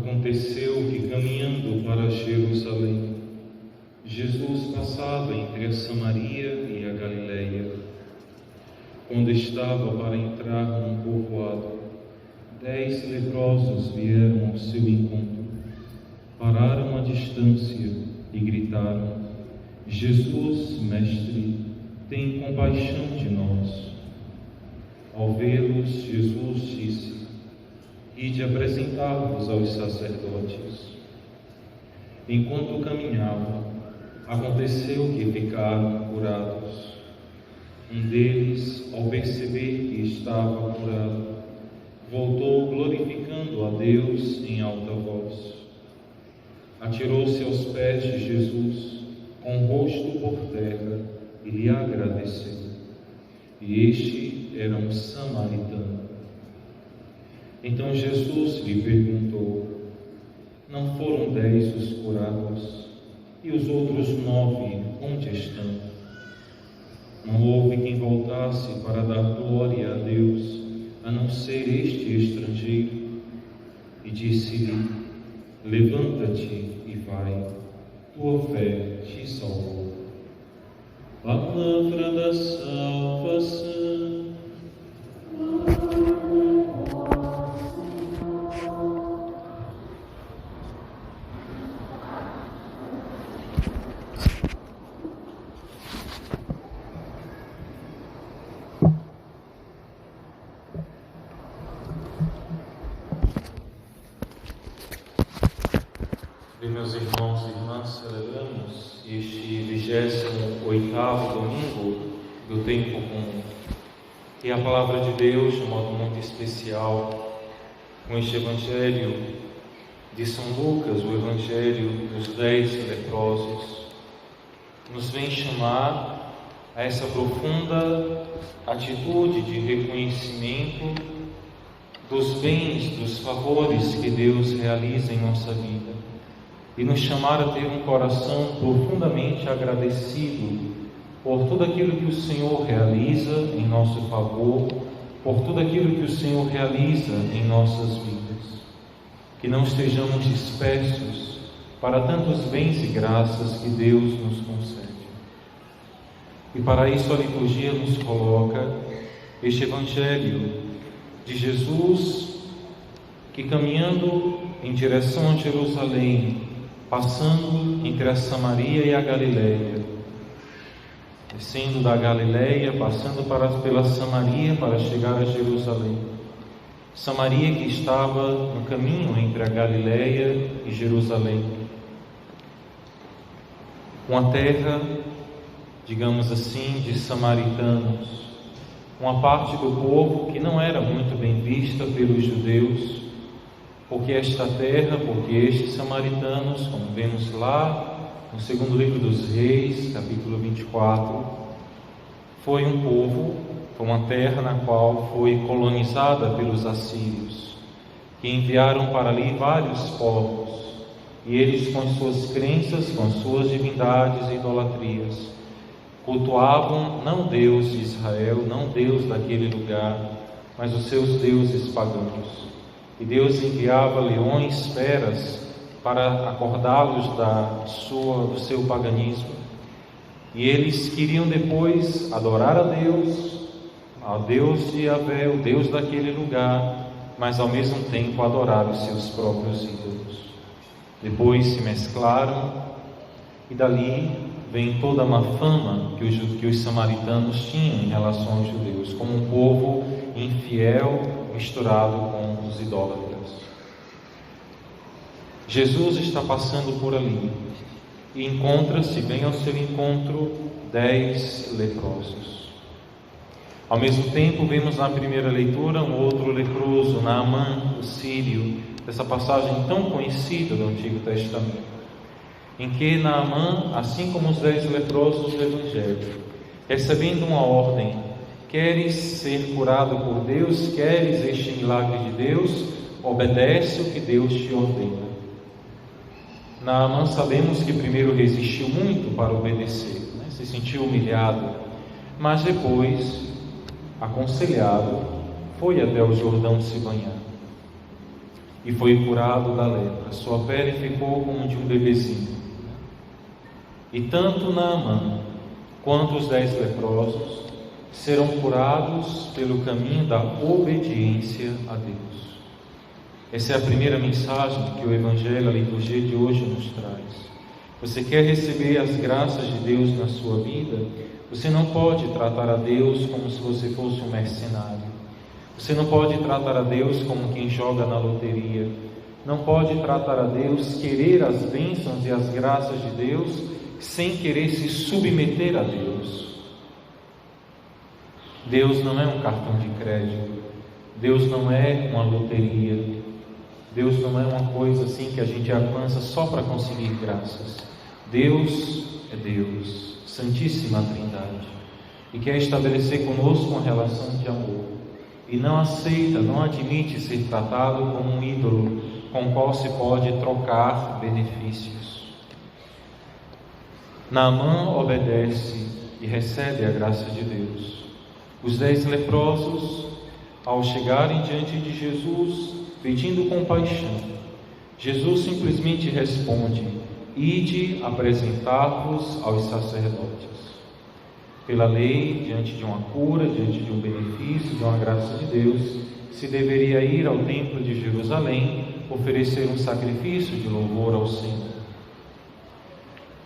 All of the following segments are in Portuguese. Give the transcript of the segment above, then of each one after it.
Aconteceu que, caminhando para Jerusalém, Jesus passava entre a Samaria e a Galileia. Quando estava para entrar num povoado, 10 leprosos vieram ao seu encontro, pararam à distância e gritaram: Jesus, Mestre, tem compaixão de nós. Ao vê-los, Jesus disse: Ide apresentar-vos aos sacerdotes. Enquanto caminhavam, aconteceu que ficaram curados. Um deles, ao perceber que estava curado, voltou glorificando a Deus em alta voz. Atirou-se aos pés de Jesus, com o rosto por terra, e lhe agradeceu. E este era um samaritano. Então Jesus lhe perguntou: Não foram 10 os curados? E os outros 9, onde estão? Não houve quem voltasse para dar glória a Deus, a não ser este estrangeiro. E disse-lhe: Levanta-te e vai, tua fé te salvou. Palavra da salvação. Meus irmãos e irmãs, celebramos este 28º domingo do tempo comum. E a palavra de Deus, de modo muito especial, com este Evangelho de São Lucas, o Evangelho dos 10 leprosos, nos vem chamar a essa profunda atitude de reconhecimento dos bens, dos favores que Deus realiza em nossa vida, e nos chamar a ter um coração profundamente agradecido por tudo aquilo que o Senhor realiza em nosso favor, por tudo aquilo que o Senhor realiza em nossas vidas. Que não estejamos dispersos para tantos bens e graças que Deus nos concede. E para isso a liturgia nos coloca este Evangelho de Jesus, que caminhando em direção a Jerusalém, passando entre a Samaria e a Galileia, descendo da Galileia, passando pela Samaria para chegar a Jerusalém. Samaria que estava no caminho entre a Galileia e Jerusalém. Uma terra, digamos assim, de samaritanos, uma parte do povo que não era muito bem vista pelos judeus, porque esta terra, porque estes samaritanos, como vemos lá no segundo livro dos Reis, capítulo 24, foi um povo, foi uma terra na qual foi colonizada pelos assírios, que enviaram para ali vários povos, e eles, com as suas crenças, com as suas divindades e idolatrias, cultuavam não Deus de Israel, não Deus daquele lugar, mas os seus deuses pagãos. E Deus enviava leões, feras, para acordá-los do seu paganismo. E eles queriam depois adorar a Deus, ao Deus de Yahvé, o Deus daquele lugar, mas ao mesmo tempo adorar os seus próprios ídolos. Depois se mesclaram, e dali vem toda uma fama que os samaritanos tinham em relação aos judeus, como um povo infiel, misturado com os idólatras. Jesus está passando por ali e encontra-se, vem ao seu encontro 10 leprosos. Ao mesmo tempo, vemos na primeira leitura um outro leproso, Naamã, o sírio, dessa passagem tão conhecida do Antigo Testamento, em que Naamã, assim como os 10 leprosos do Evangelho, recebendo uma ordem: queres ser curado por Deus, queres este milagre de Deus, obedece o que Deus te ordena. Naamã, sabemos que primeiro resistiu muito para obedecer, se sentiu humilhado, mas depois, aconselhado, foi até o Jordão se banhar. e foi curado da lepra. Sua pele ficou como de um bebezinho. E tanto Naamã quanto os 10 leprosos serão curados pelo caminho da obediência a Deus. Essa é a primeira mensagem que o Evangelho, a liturgia de hoje nos traz. Você quer receber as graças de Deus na sua vida? Você não pode tratar a Deus como se você fosse um mercenário. Você não pode tratar a Deus como quem joga na loteria. Não pode tratar a Deus, querer as bênçãos e as graças de Deus, sem querer se submeter a Deus. Deus não é um cartão de crédito. Deus não é uma loteria. Deus não é uma coisa assim que a gente alcança só para conseguir graças. Deus é Deus, Santíssima Trindade, e quer estabelecer conosco uma relação de amor. E não aceita, não admite ser tratado como um ídolo com o qual se pode trocar benefícios. Naamã obedece e recebe a graça de Deus. Os 10 leprosos, ao chegarem diante de Jesus, pedindo compaixão, Jesus simplesmente responde: ide apresentar-vos aos sacerdotes. Pela lei, diante de uma cura, diante de um benefício, de uma graça de Deus, se deveria ir ao templo de Jerusalém, oferecer um sacrifício de louvor ao Senhor.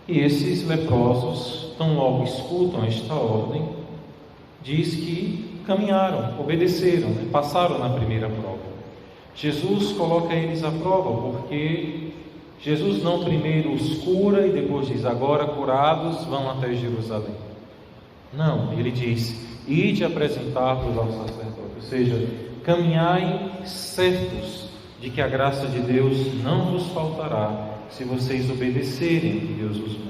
E esses leprosos, tão logo escutam esta ordem, diz que caminharam, obedeceram, passaram na primeira prova. Jesus coloca eles à prova, porque Jesus não primeiro os cura e depois diz: agora curados, vão até Jerusalém. Não, ele diz: ide apresentar-vos ao sacerdote, ou seja, caminhai certos de que a graça de Deus não vos faltará, se vocês obedecerem o que Deus vos manda.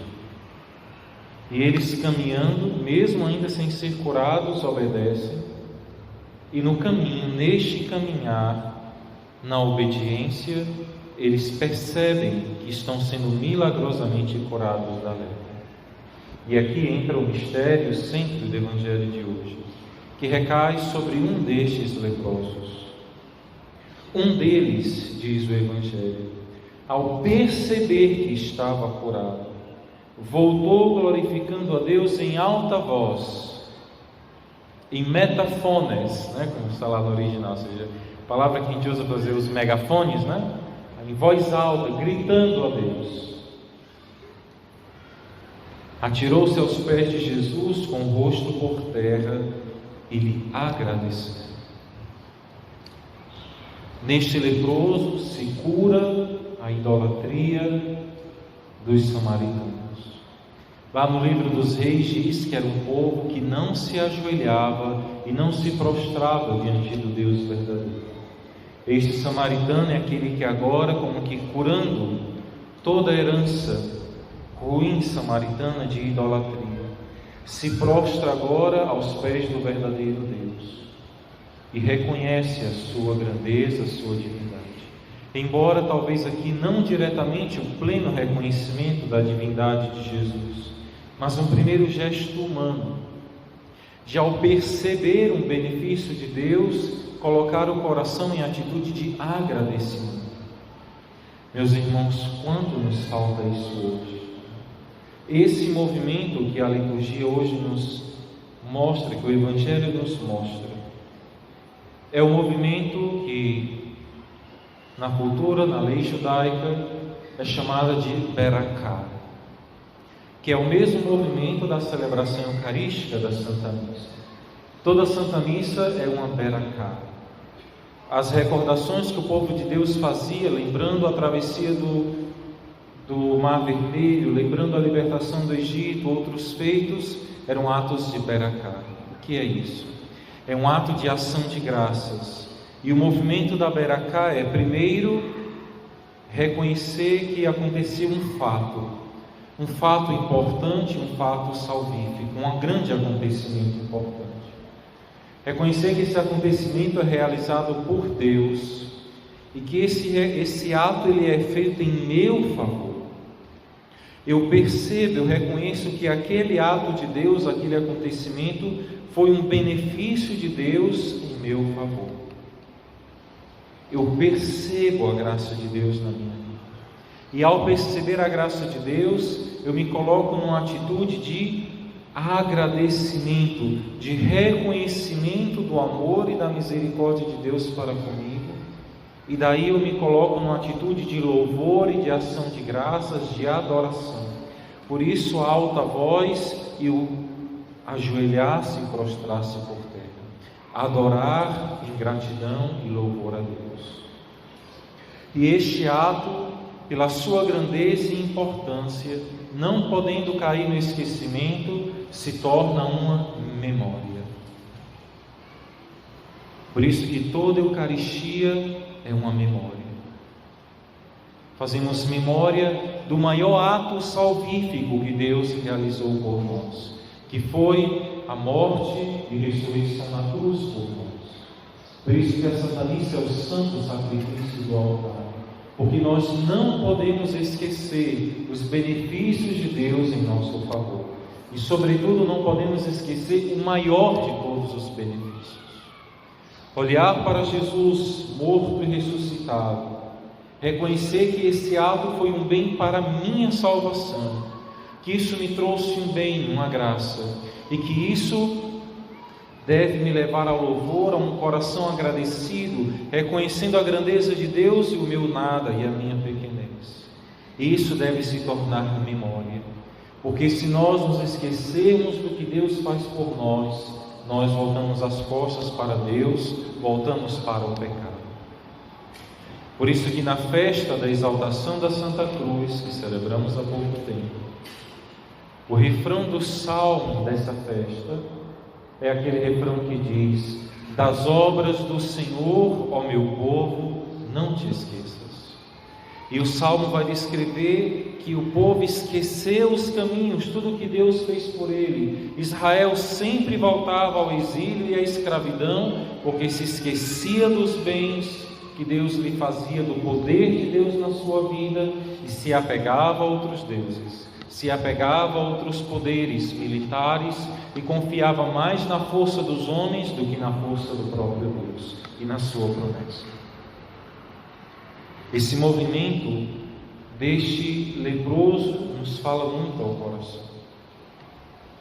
E eles, caminhando, mesmo ainda sem ser curados, obedecem, e no caminho, neste caminhar, na obediência, eles percebem que estão sendo milagrosamente curados da lepra. E aqui entra o mistério, o centro do Evangelho de hoje, que recai sobre um destes leprosos. Um deles, diz o Evangelho, ao perceber que estava curado, voltou glorificando a Deus em alta voz, em metafones, como está lá no original, ou seja, a palavra que a gente usa para dizer os megafones, em voz alta, gritando a Deus. Atirou-se aos pés de Jesus com o rosto por terra e lhe agradeceu. Neste leproso se cura a idolatria dos samaritanos. Lá no livro dos Reis diz que era um povo que não se ajoelhava e não se prostrava diante do Deus verdadeiro. Este samaritano é aquele que agora, como que curando toda a herança ruim samaritana de idolatria, se prostra agora aos pés do verdadeiro Deus e reconhece a sua grandeza, a sua divindade. Embora talvez aqui não diretamente o pleno reconhecimento da divindade de Jesus, mas um primeiro gesto humano, de ao perceber um benefício de Deus, colocar o coração em atitude de agradecimento. Meus irmãos, quanto nos falta isso hoje? Esse movimento que a liturgia hoje nos mostra, que o Evangelho nos mostra, é o movimento que na cultura, na lei judaica, é chamada de Beraká, que é o mesmo movimento da celebração eucarística da Santa Missa. Toda Santa Missa é uma Beraká. As recordações que o povo de Deus fazia, lembrando a travessia do Mar Vermelho, lembrando a libertação do Egito, outros feitos, eram atos de Beraká. O que é isso? É um ato de ação de graças. E o movimento da Beraká é, primeiro, reconhecer que acontecia um fato importante, um fato salvífico, um grande acontecimento importante. Reconhecer que esse acontecimento é realizado por Deus e que esse ato ele é feito em meu favor. Eu percebo, eu reconheço que aquele ato de Deus, aquele acontecimento, foi um benefício de Deus em meu favor. eu percebo a graça de Deus na minha vida. E ao perceber a graça de Deus, eu me coloco numa atitude de agradecimento, de reconhecimento do amor e da misericórdia de Deus para comigo. E daí eu me coloco numa atitude de louvor e de ação de graças, de adoração. Por isso a alta voz e o ajoelhar-se e prostrar-se por terra. Adorar em gratidão e louvor a Deus. E este ato, pela sua grandeza e importância, não podendo cair no esquecimento, se torna uma memória. Por isso que toda Eucaristia é uma memória. Fazemos memória do maior ato salvífico que Deus realizou por nós, que foi a morte e ressurreição na cruz por nós. Por isso que a Santa Missa é o santo sacrifício do altar, porque nós não podemos esquecer os benefícios de Deus em nosso favor, e sobretudo não podemos esquecer o maior de todos os benefícios: olhar para Jesus morto e ressuscitado, reconhecer que esse ato foi um bem para a minha salvação, que isso me trouxe um bem, uma graça, e que isso deve me levar ao louvor, a um coração agradecido, reconhecendo a grandeza de Deus e o meu nada e a minha pequenez. E isso deve se tornar memória, porque se nós nos esquecermos do que Deus faz por nós, nós voltamos as costas para Deus, voltamos para o pecado. Por isso que na festa da exaltação da Santa Cruz, que celebramos há pouco tempo, o refrão do salmo dessa festa é aquele refrão que diz: das obras do Senhor, ó meu povo, não te esqueças. E o salmo vai descrever que o povo esqueceu os caminhos, tudo o que Deus fez por ele. Israel sempre voltava ao exílio e à escravidão, porque se esquecia dos bens que Deus lhe fazia, do poder de Deus na sua vida, e se apegava a outros deuses, se apegava a outros poderes militares e confiava mais na força dos homens do que na força do próprio Deus e na sua promessa. Esse movimento deste leproso nos fala muito ao coração.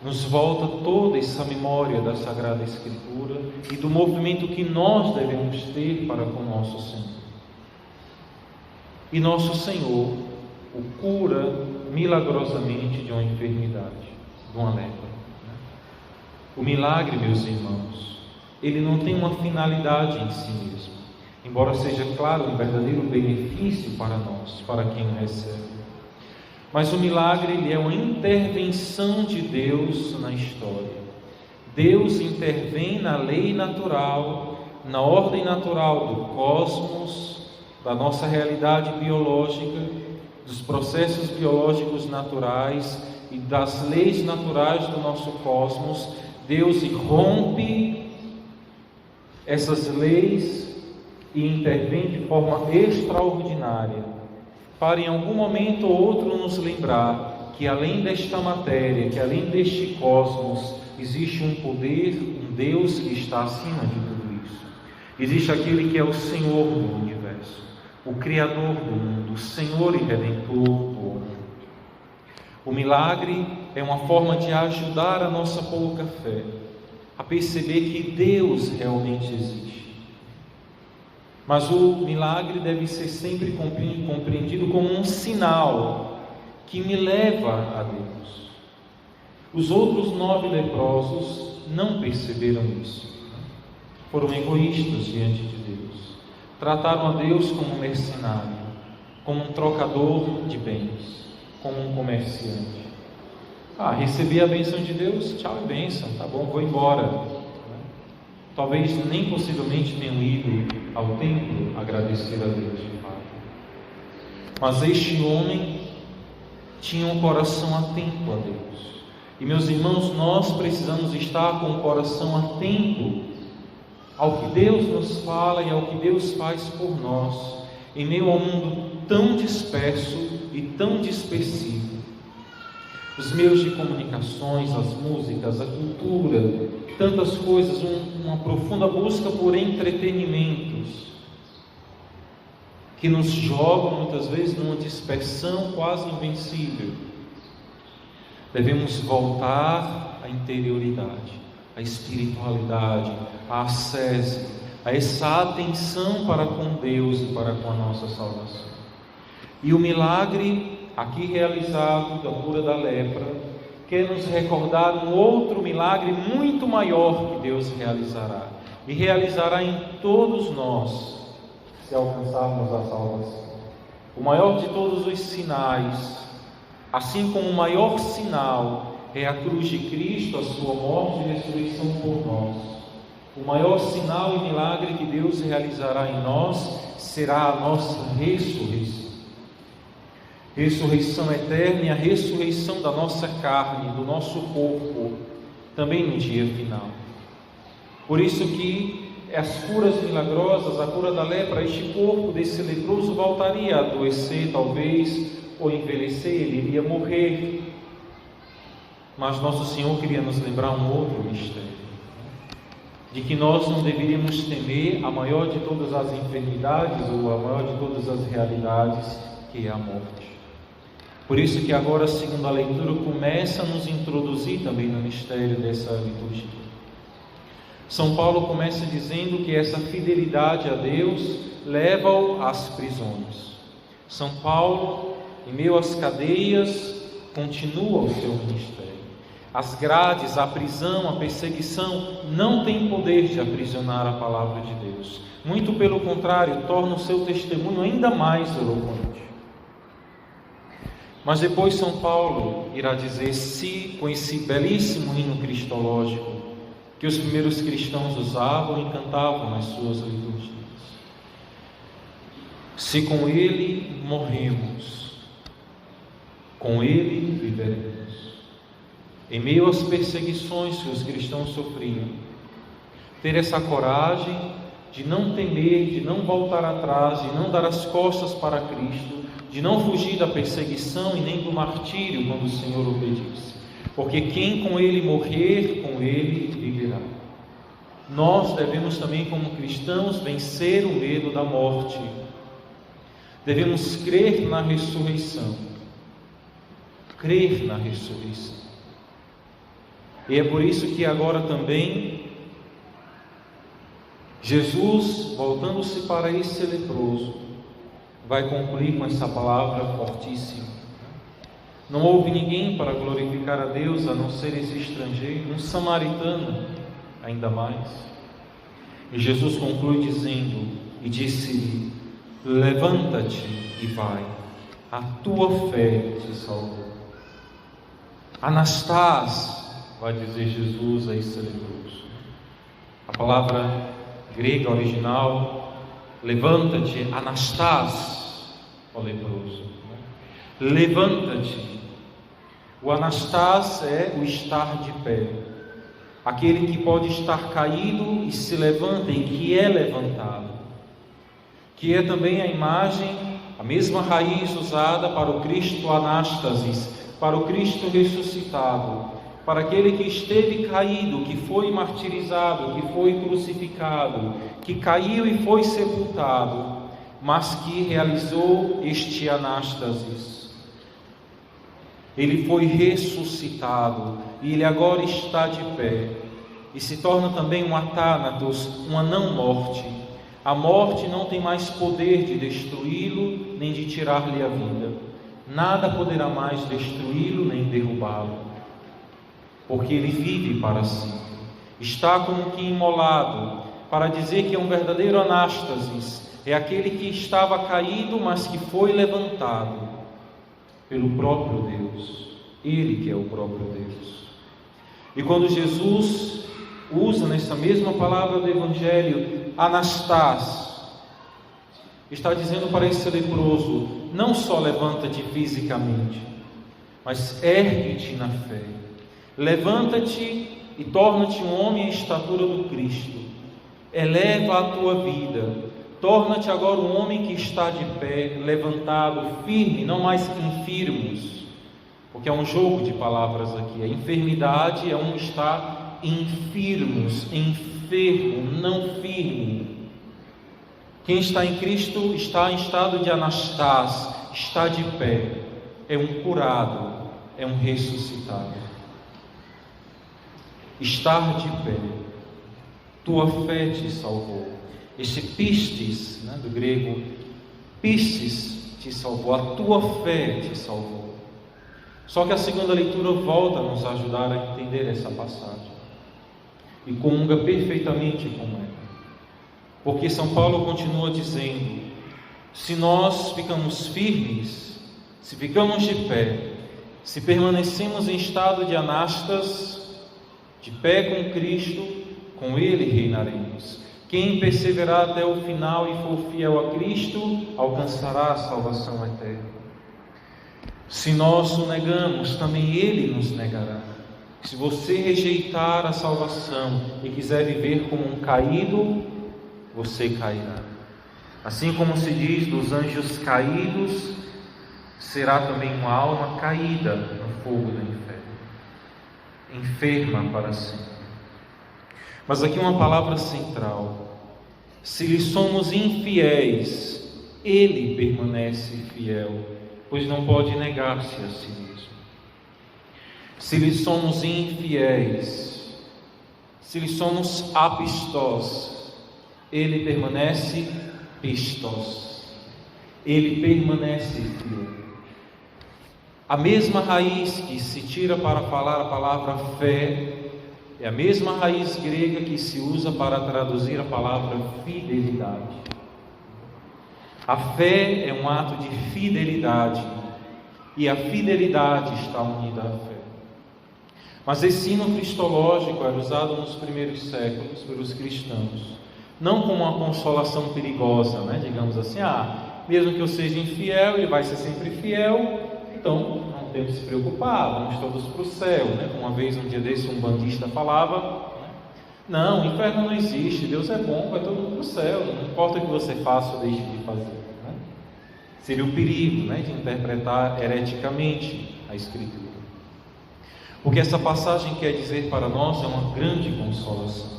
Nos volta toda essa memória da Sagrada Escritura e do movimento que nós devemos ter para com nosso Senhor. E nosso Senhor o cura milagrosamente de uma enfermidade, de uma lepra. O milagre, meus irmãos, ele não tem uma finalidade em si mesmo, embora seja, claro, um verdadeiro benefício para nós, para quem o recebe. Mas o milagre, ele é uma intervenção de Deus na história. Deus intervém na lei natural, na ordem natural do cosmos, da nossa realidade biológica, dos processos biológicos naturais e das leis naturais do nosso cosmos. Deus rompe essas leis e intervém de forma extraordinária, para em algum momento ou outro nos lembrar que além desta matéria, que além deste cosmos, existe um poder, um Deus que está acima de tudo isso. Existe aquele que é o Senhor do universo, o Criador do mundo, o Senhor e Redentor do mundo. O milagre é uma forma de ajudar a nossa pouca fé a perceber que Deus realmente existe. Mas o milagre deve ser sempre compreendido como um sinal que me leva a Deus. Os outros 9 leprosos não perceberam isso. Foram egoístas diante de Deus. Trataram a Deus como um mercenário, como um trocador de bens, como um comerciante. Recebi a bênção de Deus, tchau e bênção, tá bom, vou embora. Talvez nem possivelmente tenham ido ao templo agradecer a Deus de fato. Mas este homem tinha um coração atento a Deus. E meus irmãos, nós precisamos estar com o coração atento ao que Deus nos fala e ao que Deus faz por nós, em meio a um mundo tão disperso e tão dispersivo. Os meios de comunicações, as músicas, a cultura, tantas coisas, uma profunda busca por entretenimentos. que nos jogam muitas vezes numa dispersão quase invencível. Devemos voltar à interioridade, à espiritualidade, à ascese, a essa atenção para com Deus e para com a nossa salvação. E o milagre aqui realizado da cura da lepra quer nos recordar um outro milagre muito maior que Deus realizará, e realizará em todos nós, se alcançarmos a salvação. O maior de todos os sinais, assim como o maior sinal é a cruz de Cristo, a sua morte e ressurreição por nós, o maior sinal e milagre que Deus realizará em nós será a nossa ressurreição. Ressurreição eterna e a ressurreição da nossa carne, do nosso corpo, também no dia final. Por isso que as curas milagrosas, a cura da lepra, este corpo desse leproso voltaria a adoecer talvez, ou envelhecer, ele iria morrer. Mas nosso Senhor queria nos lembrar um outro mistério, de que nós não deveríamos temer a maior de todas as enfermidades, ou a maior de todas as realidades, que é a morte. Por isso que agora a segunda leitura começa a nos introduzir também no mistério dessa liturgia. São Paulo começa dizendo que essa fidelidade a Deus leva-o às prisões. São Paulo, em meio às cadeias, continua o seu ministério. As grades, a prisão, a perseguição não têm poder de aprisionar a palavra de Deus. Muito pelo contrário, torna o seu testemunho ainda mais eloquente. Mas depois São Paulo irá dizer, com esse belíssimo hino cristológico que os primeiros cristãos usavam e cantavam nas suas liturgias: se com ele morremos, com ele viveremos. Em meio às perseguições que os cristãos sofriam, ter essa coragem de não temer, de não voltar atrás, de não dar as costas para Cristo, de não fugir da perseguição e nem do martírio quando o Senhor o pedisse, porque quem com ele morrer, com ele viverá. Nós devemos também, como cristãos, vencer o medo da morte. Devemos crer na ressurreição. Crer na ressurreição. E é por isso que agora também Jesus, voltando-se para esse leproso, vai concluir com essa palavra fortíssima. Não houve ninguém para glorificar a Deus a não ser esse estrangeiro, um samaritano ainda mais. E Jesus conclui dizendo, e disse-lhe: levanta-te e vai, a tua fé te salvou. Anastás, vai dizer Jesus a esse leproso. A palavra grega original, levanta-te, Anastás, ó leproso. Levanta-te. O Anastás é o estar de pé, aquele que pode estar caído e se levanta e que é levantado, que é também a imagem, a mesma raiz usada para o Cristo Anástasis, para o Cristo ressuscitado, para aquele que esteve caído, que foi martirizado, que foi crucificado, que caiu e foi sepultado, mas que realizou este Anástasis. Ele foi ressuscitado e ele agora está de pé e se torna também um atánatos, uma não-morte. A morte não tem mais poder de destruí-lo nem de tirar-lhe a vida. Nada poderá mais destruí-lo nem derrubá-lo, porque ele vive para sempre. Está como que imolado, para dizer que é um verdadeiro anástasis. É aquele que estava caído, mas que foi levantado pelo próprio Deus. Ele que é o próprio Deus. E quando Jesus usa nessa mesma palavra do Evangelho, Anastás, está dizendo para esse leproso, não só levanta-te fisicamente, mas ergue-te na fé. Levanta-te e torna-te um homem à estatura do Cristo. Eleva a tua vida. Torna-te agora um homem que está de pé, levantado, firme, não mais infirmos, porque é um jogo de palavras aqui. A enfermidade é um estar infirmos, enfermo, não firme. Quem está em Cristo está em estado de anastase, está de pé, é um curado, é um ressuscitado. Estar de pé, tua fé te salvou. Esse pistes, do grego, pistes te salvou, a tua fé te salvou. Só que a segunda leitura volta a nos ajudar a entender essa passagem e comunga perfeitamente com ela, porque São Paulo continua dizendo: se nós ficamos firmes, se ficamos de pé, se permanecemos em estado de anastas, de pé com Cristo, com Ele reinaremos. Quem perseverar até o final e for fiel a Cristo, alcançará a salvação eterna. Se nós o negamos, também Ele nos negará. Se você rejeitar a salvação e quiser viver como um caído, você cairá. Assim como se diz dos anjos caídos, será também uma alma caída no fogo do inferno, enferma para sempre. Mas aqui uma palavra central: se lhe somos infiéis, Ele permanece fiel, pois não pode negar-se a si mesmo. Se lhe somos infiéis, se lhe somos apistós, Ele permanece pistos, Ele permanece fiel. A mesma raiz que se tira para falar a palavra fé é a mesma raiz grega que se usa para traduzir a palavra fidelidade. A fé é um ato de fidelidade, e a fidelidade está unida à fé. Mas esse hino cristológico era usado nos primeiros séculos pelos cristãos, não como uma consolação perigosa, digamos assim: mesmo que eu seja infiel, ele vai ser sempre fiel, então não temos que se preocupar, vamos todos para o céu, Uma vez, um dia desse, um bandista falava: não, o inferno não existe, Deus é bom, vai todo mundo para o céu, não importa o que você faça ou deixe de fazer. Seria o perigo, de interpretar hereticamente a Escritura. O que essa passagem quer dizer para nós é uma grande consolação.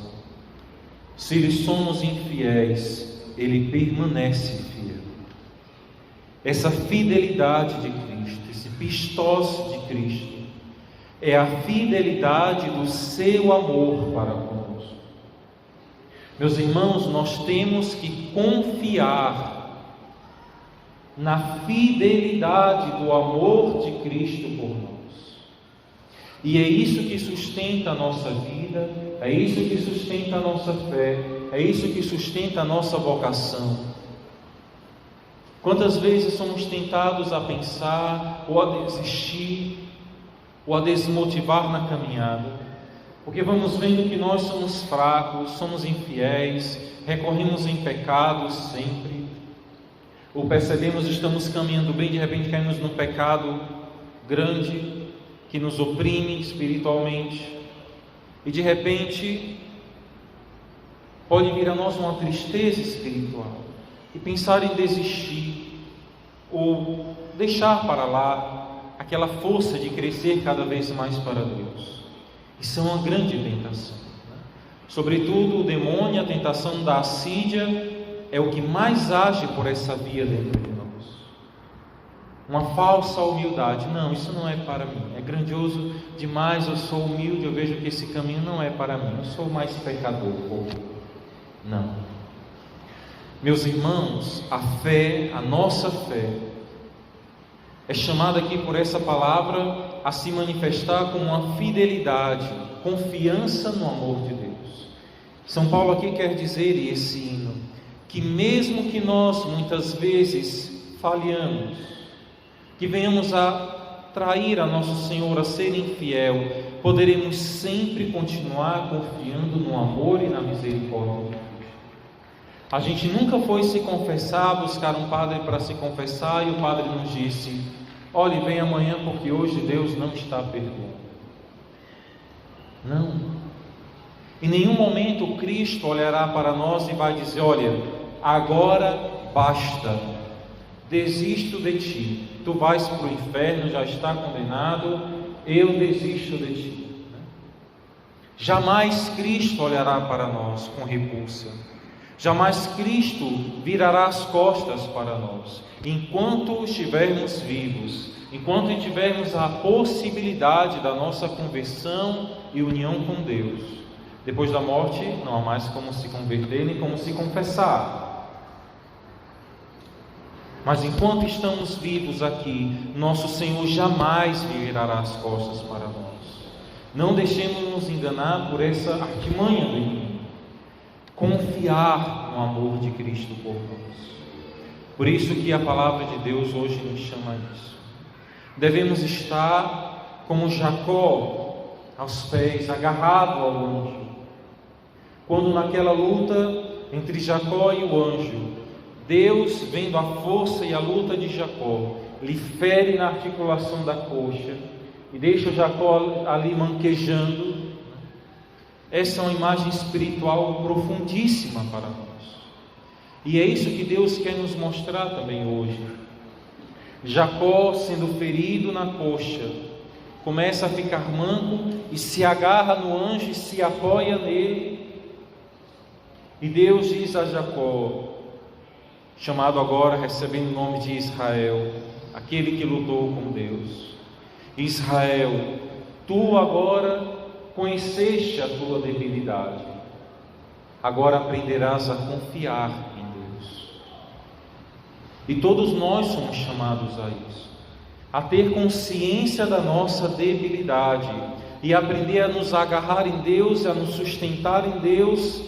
Se lhe somos infiéis, Ele permanece fiel. Essa fidelidade de Cristo, esse pistos de Cristo, é a fidelidade do seu amor para conosco. Meus irmãos, nós temos que confiar na fidelidade do amor de Cristo por nós. E é isso que sustenta a nossa vida, é isso que sustenta a nossa fé, é isso que sustenta a nossa vocação. Quantas vezes somos tentados a pensar, ou a desistir, ou a desmotivar na caminhada, porque vamos vendo que nós somos fracos, somos infiéis, recorremos em pecados sempre, ou percebemos que estamos caminhando bem, de repente caímos num pecado grande, que nos oprime espiritualmente, e de repente pode vir a nós uma tristeza espiritual, e pensar em desistir, ou deixar para lá aquela força de crescer cada vez mais para Deus. Isso é uma grande tentação, Sobretudo o demônio, a tentação da assídia, é o que mais age por essa via dentro de nós. Uma falsa humildade: não, isso não é para mim, é grandioso demais, eu sou humilde, eu vejo que esse caminho não é para mim, eu sou mais pecador. Não. Meus irmãos, a fé, a nossa fé, é chamada aqui por essa palavra a se manifestar como uma fidelidade, confiança no amor de Deus. São Paulo aqui quer dizer, e esse hino, que mesmo que nós muitas vezes falhamos, que venhamos a trair a nosso Senhor, a ser infiel, poderemos sempre continuar confiando no amor e na misericórdia de Deus. A gente nunca foi se confessar, buscar um padre para se confessar, e o padre nos disse: olhe, vem amanhã porque hoje Deus não está perdoando. Não. Em nenhum momento Cristo olhará para nós e vai dizer: olha, agora basta, desisto de ti, tu vais para o inferno, já está condenado, eu desisto de ti. Jamais Cristo olhará para nós com repulsa, Jamais Cristo virará as costas para nós. Enquanto estivermos vivos, enquanto tivermos a possibilidade da nossa conversão e união com Deus, depois da morte não há mais como se converter nem como se confessar. Mas enquanto estamos vivos aqui, nosso Senhor jamais virará as costas para nós. Não deixemos nos enganar por essa artimanha do inimigo. Confiar no amor de Cristo por nós. Por isso que a palavra de Deus hoje nos chama a isso. Devemos estar como Jacó, aos pés, agarrado ao anjo. Quando naquela luta entre Jacó e o anjo, Deus, vendo a força e a luta de Jacó, lhe fere na articulação da coxa e deixa Jacó ali manquejando. Essa é uma imagem espiritual profundíssima para nós. E é isso que Deus quer nos mostrar também hoje. Jacó, sendo ferido na coxa, começa a ficar manco e se agarra no anjo e se apoia nele. E Deus diz a Jacó, chamado agora, recebendo o nome de Israel, aquele que lutou com Deus: Israel, tu agora conheceste a tua debilidade, agora aprenderás a confiar em Deus. E todos nós somos chamados a isso, a ter consciência da nossa debilidade e aprender a nos agarrar em Deus, a nos sustentar em Deus,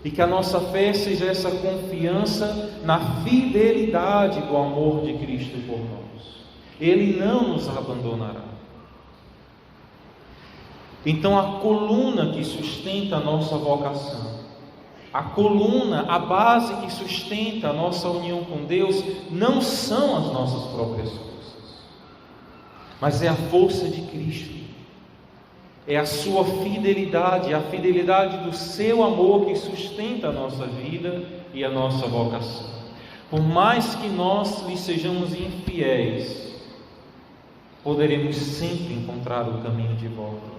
e que a nossa fé seja essa confiança na fidelidade do amor de Cristo por nós. Ele não nos abandonará. Então a coluna que sustenta a nossa vocação, a coluna, a base que sustenta a nossa união com Deus, não são as nossas próprias forças, mas é a força de Cristo, é a sua fidelidade, a fidelidade do seu amor que sustenta a nossa vida e a nossa vocação. Por mais que nós lhe sejamos infiéis, poderemos sempre encontrar o caminho de volta.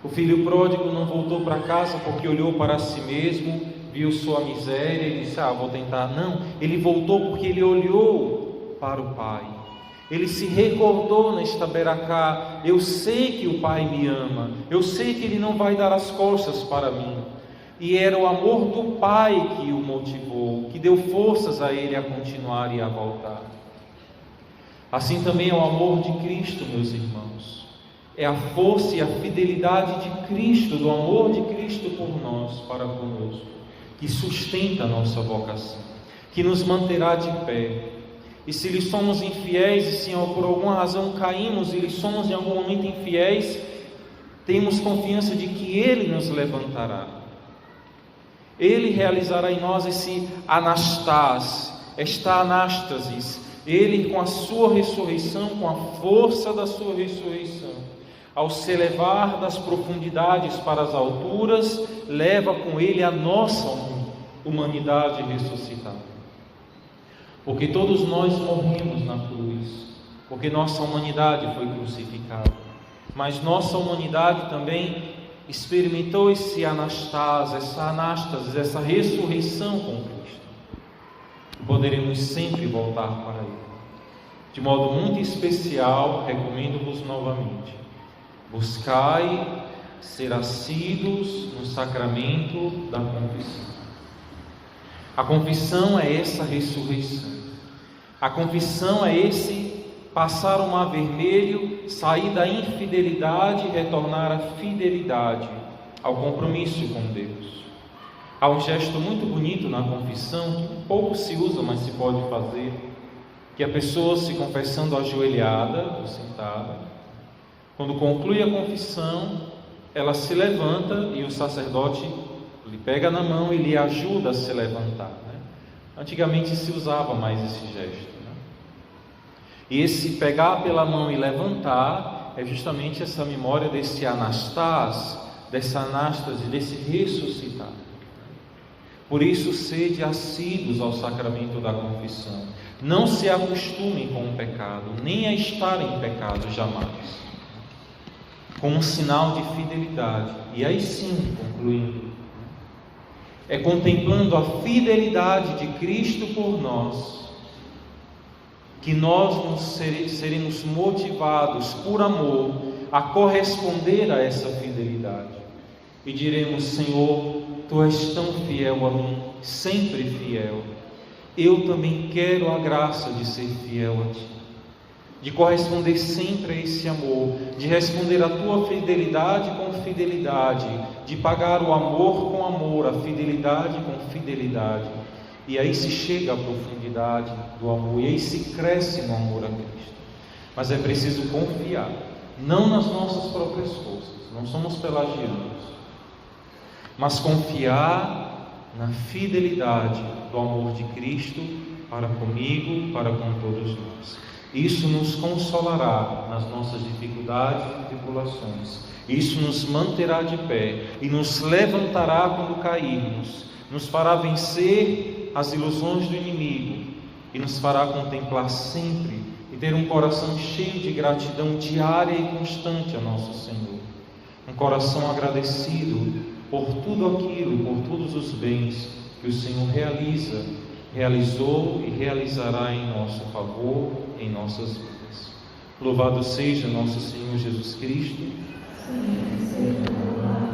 O filho pródigo não voltou para casa porque olhou para si mesmo, viu sua miséria e disse: vou tentar. Não, ele voltou porque ele olhou para o Pai. Ele se recordou nesta beiracá: eu sei que o Pai me ama, eu sei que Ele não vai dar as costas para mim. E era o amor do Pai que o motivou, que deu forças a ele a continuar e a voltar. Assim também é o amor de Cristo, meus irmãos. É a força e a fidelidade de Cristo, do amor de Cristo por nós, para conosco, que sustenta a nossa vocação, que nos manterá de pé. E se lhe somos infiéis, e se por alguma razão caímos e lhe somos em algum momento infiéis, temos confiança de que Ele nos levantará. Ele realizará em nós esse anastase, esta anástasis. Ele, com a sua ressurreição, com a força da sua ressurreição, ao se elevar das profundidades para as alturas, leva com Ele a nossa humanidade ressuscitada. Porque todos nós morremos na cruz, porque nossa humanidade foi crucificada, mas nossa humanidade também experimentou esse anastase, essa ressurreição com Cristo. Poderemos sempre voltar para Ele. De modo muito especial, recomendo-vos novamente: buscai ser assíduos no sacramento da confissão. A confissão é essa ressurreição. A confissão é esse passar o mar vermelho, sair da infidelidade e retornar à fidelidade, ao compromisso com Deus. Há um gesto muito bonito na confissão, que pouco se usa, mas se pode fazer, que a pessoa se confessando ajoelhada ou sentada, quando conclui a confissão, ela se levanta e o sacerdote lhe pega na mão e lhe ajuda a se levantar. Antigamente se usava mais esse gesto. E esse pegar pela mão e levantar é justamente essa memória desse anastase, dessa anástase, desse ressuscitar. Por isso, sede assíduos ao sacramento da confissão. Não se acostumem com o pecado, nem a estar em pecado jamais. Como um sinal de fidelidade. E aí sim, concluindo, É contemplando a fidelidade de Cristo por nós que nós seremos motivados por amor a corresponder a essa fidelidade. E diremos: Senhor, Tu és tão fiel a mim, sempre fiel. Eu também quero a graça de ser fiel a Ti, de corresponder sempre a esse amor, de responder a Tua fidelidade com fidelidade, de pagar o amor com amor, a fidelidade com fidelidade. E aí se chega à profundidade do amor, e aí se cresce no amor a Cristo. Mas é preciso confiar, não nas nossas próprias forças, não somos pelagianos, mas confiar na fidelidade do amor de Cristo para comigo, para com todos nós. Isso nos consolará nas nossas dificuldades e tribulações. Isso nos manterá de pé e nos levantará quando cairmos, nos fará vencer as ilusões do inimigo e nos fará contemplar sempre e ter um coração cheio de gratidão diária e constante a nosso Senhor. Um coração agradecido por tudo aquilo, por todos os bens que o Senhor realizou e realizará em nosso favor, em nossas vidas. Louvado seja nosso Senhor Jesus Cristo. Sim, seja louvado.